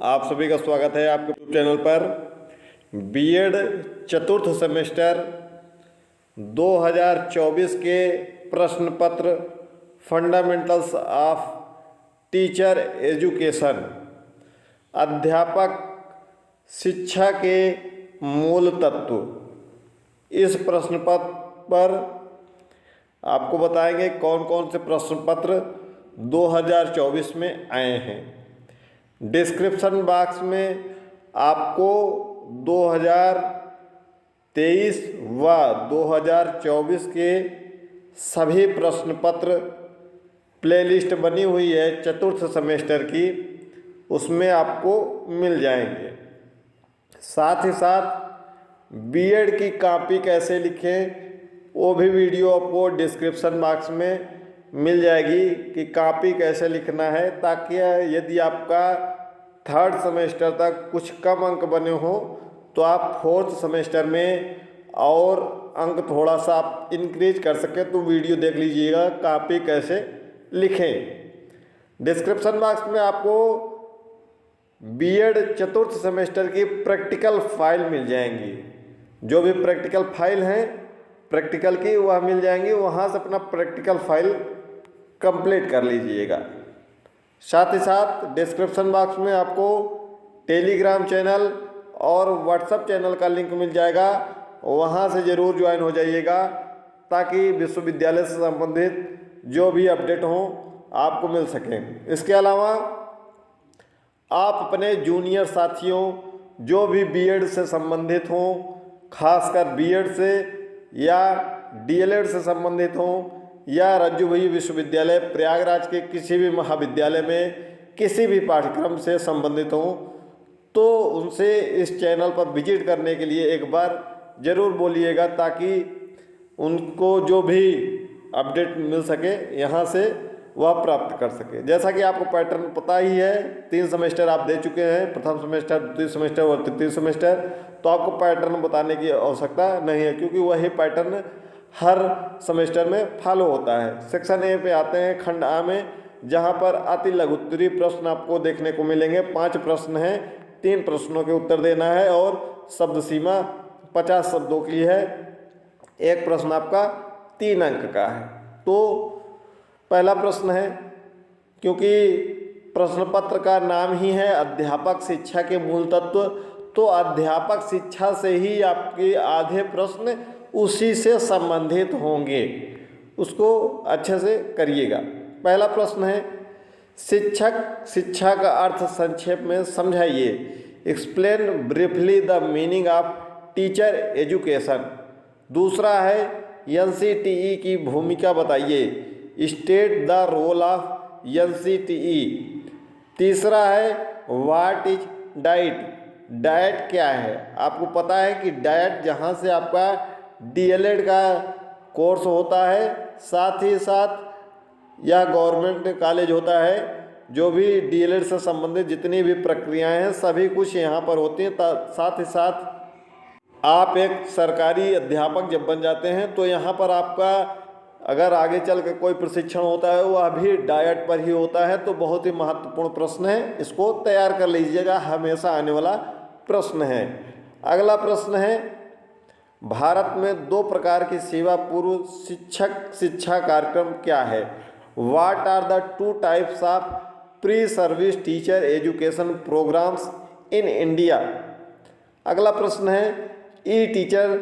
आप सभी का स्वागत है आपके यूट्यूब चैनल पर। बीएड चतुर्थ सेमेस्टर 2024 के प्रश्न पत्र फंडामेंटल्स ऑफ टीचर एजुकेशन, अध्यापक शिक्षा के मूल तत्व, इस प्रश्न पत्र पर आपको बताएंगे कौन कौन से प्रश्न पत्र 2024 में आए हैं। डिस्क्रिप्शन बॉक्स में आपको 2023 व 2024 के सभी प्रश्न पत्र प्लेलिस्ट बनी हुई है चतुर्थ सेमेस्टर की, उसमें आपको मिल जाएंगे। साथ ही साथ बीएड की कॉपी कैसे लिखें वो भी वीडियो आपको डिस्क्रिप्शन बॉक्स में मिल जाएगी कि कॉपी कैसे लिखना है, ताकि यदि आपका थर्ड सेमेस्टर तक कुछ कम अंक बने हो तो आप फोर्थ सेमेस्टर में और अंक थोड़ा सा आप इंक्रीज कर सकें। तो वीडियो देख लीजिएगा कॉपी कैसे लिखें। डिस्क्रिप्शन बॉक्स में आपको बीएड चतुर्थ सेमेस्टर की प्रैक्टिकल फाइल मिल जाएंगी। जो भी प्रैक्टिकल फाइल हैं प्रैक्टिकल की वह मिल जाएंगी, वहाँ से अपना प्रैक्टिकल फाइल कंप्लीट कर लीजिएगा। साथ ही साथ डिस्क्रिप्शन बॉक्स में आपको टेलीग्राम चैनल और व्हाट्सएप चैनल का लिंक मिल जाएगा, वहाँ से ज़रूर ज्वाइन हो जाइएगा ताकि विश्वविद्यालय से संबंधित जो भी अपडेट हों आपको मिल सकें। इसके अलावा आप अपने जूनियर साथियों जो भी बीएड से संबंधित हों, खासकर बीएड से या डीएलएड से संबंधित हों या रज्जू भैया विश्वविद्यालय प्रयागराज के किसी भी महाविद्यालय में किसी भी पाठ्यक्रम से संबंधित हों, तो उनसे इस चैनल पर विजिट करने के लिए एक बार ज़रूर बोलिएगा, ताकि उनको जो भी अपडेट मिल सके यहाँ से वह प्राप्त कर सके। जैसा कि आपको पैटर्न पता ही है, 3 सेमेस्टर आप दे चुके हैं, प्रथम सेमेस्टर, द्वितीय सेमेस्टर और तृतीय सेमेस्टर, तो आपको पैटर्न बताने की आवश्यकता नहीं है, क्योंकि वही पैटर्न हर सेमेस्टर में फॉलो होता है। सेक्शन ए पे आते हैं खंड आ में, जहाँ पर अति लघुत्तरीय प्रश्न आपको देखने को मिलेंगे। 5 प्रश्न हैं, 3 प्रश्नों के उत्तर देना है और शब्द सीमा 50 शब्दों की है। एक प्रश्न आपका 3 अंक का है। तो पहला प्रश्न है, क्योंकि प्रश्न पत्र का नाम ही है अध्यापक शिक्षा के मूल तत्व, तो अध्यापक शिक्षा से ही आपके आधे प्रश्न उसी से संबंधित होंगे, उसको अच्छे से करिएगा। पहला प्रश्न है, शिक्षक शिक्षा का अर्थ संक्षेप में समझाइए। Explain briefly the meaning of teacher education. दूसरा है, एनसीटीई की भूमिका बताइए। State the role of NCTE. तीसरा है, व्हाट इज डाइट। डाइट क्या है? आपको पता है कि डाइट जहाँ से आपका डीएलएड का कोर्स होता है, साथ ही साथ यह गवर्नमेंट कॉलेज होता है, जो भी डीएलएड से संबंधित जितनी भी प्रक्रियाएं हैं सभी कुछ यहाँ पर होती हैं। साथ ही साथ आप एक सरकारी अध्यापक जब बन जाते हैं तो यहाँ पर आपका अगर आगे चल के कोई प्रशिक्षण होता है वह भी डाइट पर ही होता है। तो बहुत ही महत्वपूर्ण प्रश्न है, इसको तैयार कर लीजिएगा, हमेशा आने वाला प्रश्न है। अगला प्रश्न है, भारत में 2 प्रकार की सेवा पूर्व शिक्षक शिक्षा कार्यक्रम क्या है? What are the 2 types of pre service teacher education programs in India? अगला प्रश्न है, ई टीचर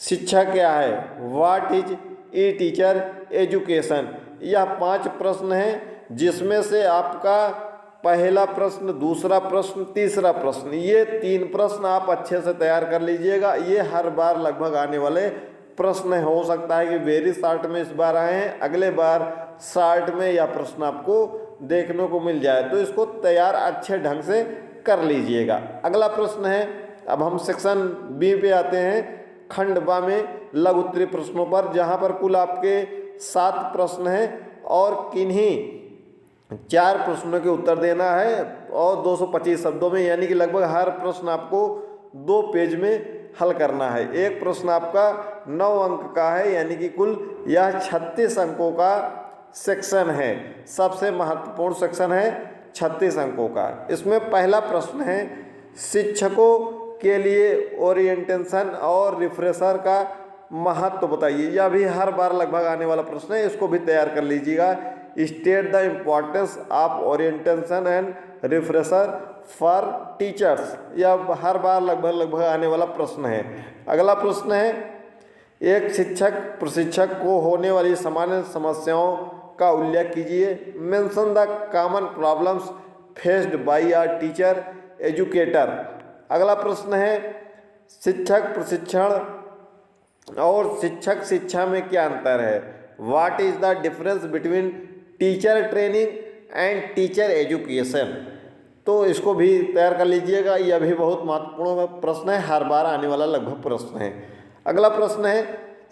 शिक्षा क्या है? What is E teacher education? यह 5 प्रश्न हैं, जिसमें से आपका पहला प्रश्न, दूसरा प्रश्न, तीसरा प्रश्न, ये 3 प्रश्न आप अच्छे से तैयार कर लीजिएगा। ये हर बार लगभग आने वाले प्रश्न हो सकता है कि वेरी शॉर्ट में इस बार आए हैं, अगले बार शॉर्ट में यह प्रश्न आपको देखने को मिल जाए, तो इसको तैयार अच्छे ढंग से कर लीजिएगा। अगला प्रश्न है, अब हम सेक्शन बी पे आते हैं, खंड बा में लघु उत्तरीय प्रश्नों पर, जहाँ पर कुल आपके 7 प्रश्न हैं और किन्हीं 4 प्रश्नों के उत्तर देना है और 225 शब्दों में, यानी कि लगभग हर प्रश्न आपको 2 पेज में हल करना है। एक प्रश्न आपका 9 अंक का है, यानी कि कुल यह 36 अंकों का सेक्शन है, सबसे महत्वपूर्ण सेक्शन है, 36 अंकों का। इसमें पहला प्रश्न है शिक्षकों के लिए ओरिएंटेशन और रिफ्रेशर का महत्व बताइए। यह भी हर बार लगभग आने वाला प्रश्न है, इसको भी तैयार कर लीजिएगा। State the importance of orientation and refresher for teachers, यह हर बार लगभग आने वाला प्रश्न है। अगला प्रश्न है एक शिक्षक प्रशिक्षक को होने वाली सामान्य समस्याओं का उल्लेख कीजिए। Mention the common problems faced by a teacher educator. अगला प्रश्न है शिक्षक प्रशिक्षण और शिक्षक शिक्षा में क्या अंतर है। What is the difference between teacher training and teacher education. तो इसको भी तैयार कर लीजिएगा, यह भी बहुत महत्वपूर्ण प्रश्न है, हर बार आने वाला लगभग प्रश्न है। अगला प्रश्न है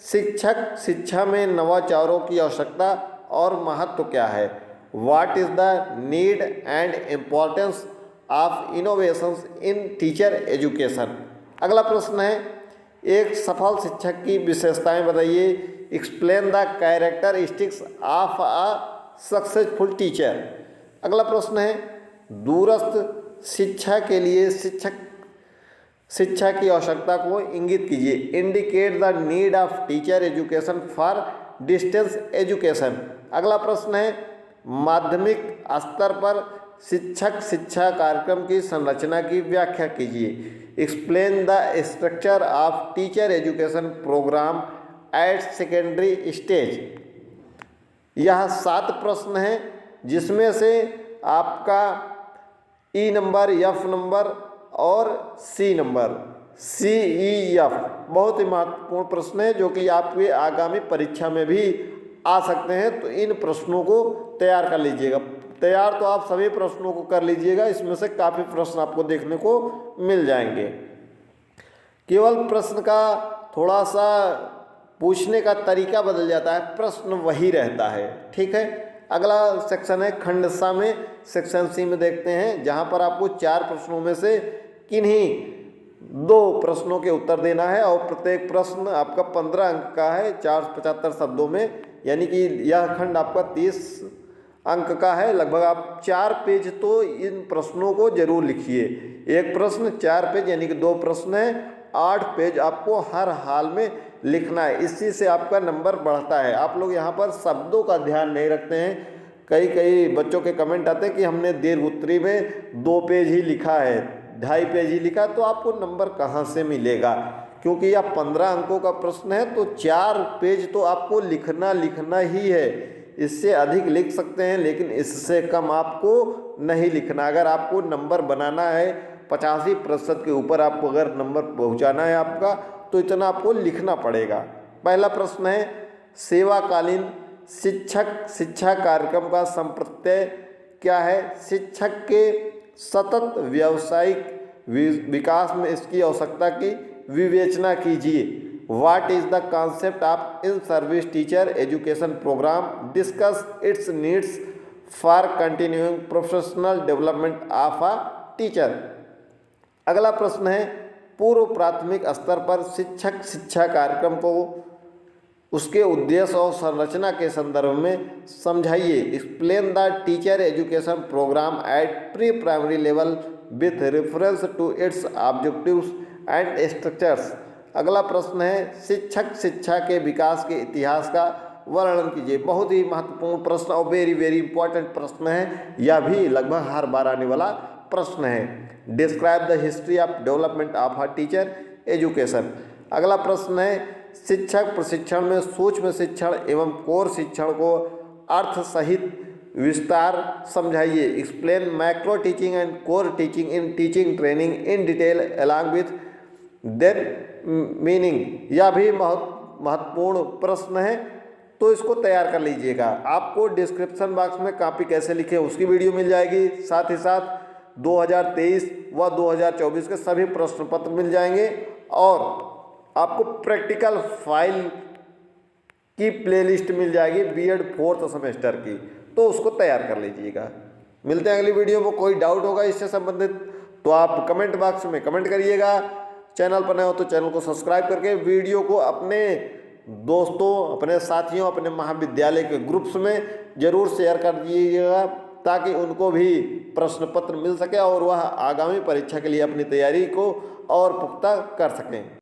शिक्षक शिक्षा में नवाचारों की आवश्यकता और महत्व क्या है। What is the need and importance of innovations in teacher education. अगला प्रश्न है एक सफल शिक्षक की विशेषताएं बताइए। Explain the characteristics of a successful teacher. अगला प्रश्न है दूरस्थ शिक्षा के लिए शिक्षा की आवश्यकता को इंगित कीजिए। Indicate the need of teacher education for distance education. अगला प्रश्न है माध्यमिक स्तर पर शिक्षक शिक्षा कार्यक्रम की संरचना की व्याख्या कीजिए। Explain the structure of teacher education program at secondary stage. यह 7 प्रश्न हैं जिसमें से आपका ई नंबर, एफ नंबर और सी नंबर, CEF बहुत ही महत्वपूर्ण प्रश्न है जो कि आपके आगामी परीक्षा में भी आ सकते हैं। तो इन प्रश्नों को तैयार कर लीजिएगा। तैयार तो आप सभी प्रश्नों को कर लीजिएगा, इसमें से काफ़ी प्रश्न आपको देखने को मिल जाएंगे। केवल प्रश्न का थोड़ा सा पूछने का तरीका बदल जाता है, प्रश्न वही रहता है। ठीक है, अगला सेक्शन है खंड सा में, सेक्शन सी में देखते हैं, जहां पर आपको 4 प्रश्नों में से किन्हीं 2 प्रश्नों के उत्तर देना है और प्रत्येक प्रश्न आपका 15 अंक का है 475 शब्दों में, यानी कि यह खंड आपका 30 अंक का है। लगभग आप 4 पेज तो इन प्रश्नों को जरूर लिखिए। एक प्रश्न 4 पेज यानी कि 2 प्रश्न है, 8 पेज आपको हर हाल में लिखना है। इसी से आपका नंबर बढ़ता है। आप लोग यहाँ पर शब्दों का ध्यान नहीं रखते हैं। कई बच्चों के कमेंट आते हैं कि हमने दीर्घ उत्तरी में 2 पेज ही लिखा है, 2.5 पेज ही लिखा, तो आपको नंबर कहाँ से मिलेगा। क्योंकि यह 15 अंकों का प्रश्न है तो 4 पेज तो आपको लिखना ही है। इससे अधिक लिख सकते हैं लेकिन इससे कम आपको नहीं लिखना। अगर आपको नंबर बनाना है 85% के ऊपर, आपको अगर नंबर पहुंचाना है आपका, तो इतना आपको लिखना पड़ेगा। पहला प्रश्न है सेवाकालीन शिक्षक शिक्षा कार्यक्रम का संप्रत्यय क्या है। शिक्षक के सतत व्यावसायिक विकास में इसकी आवश्यकता की विवेचना कीजिए। What is the concept of in service teacher education program. Discuss its needs for continuing professional development of a teacher. अगला प्रश्न है पूर्व प्राथमिक स्तर पर शिक्षक शिक्षा कार्यक्रम को उसके उद्देश्य और संरचना के संदर्भ में समझाइए। Explain the teacher education program at pre primary level with reference to its objectives and structures. अगला प्रश्न है शिक्षक शिक्षा के विकास के इतिहास का वर्णन कीजिए। बहुत ही महत्वपूर्ण प्रश्न और वेरी इंपॉर्टेंट प्रश्न है। यह भी लगभग हर बार आने वाला प्रश्न है। Describe the history of development of a teacher education. अगला प्रश्न है शिक्षक प्रशिक्षण में सूक्ष्म शिक्षण एवं कोर शिक्षण को अर्थ सहित विस्तार समझाइए। Explain macro teaching and core teaching in teaching training in detail along with their meaning. यह भी बहुत महत्वपूर्ण प्रश्न है, तो इसको तैयार कर लीजिएगा। आपको डिस्क्रिप्शन बॉक्स में कॉपी कैसे लिखें उसकी वीडियो मिल जाएगी। साथ ही साथ 2023 व 2024 के सभी प्रश्न पत्र मिल जाएंगे और आपको प्रैक्टिकल फाइल की प्लेलिस्ट मिल जाएगी बीएड 4th सेमेस्टर की, तो उसको तैयार कर लीजिएगा। मिलते हैं अगली वीडियो में। कोई डाउट होगा इससे संबंधित तो आप कमेंट बॉक्स में कमेंट करिएगा। चैनल पर नए हो तो चैनल को सब्सक्राइब करके वीडियो को अपने दोस्तों, अपने साथियों, अपने महाविद्यालय के ग्रुप्स में ज़रूर शेयर कर दीजिएगा। ताकि उनको भी प्रश्न पत्र मिल सके और वह आगामी परीक्षा के लिए अपनी तैयारी को और पुख्ता कर सकें।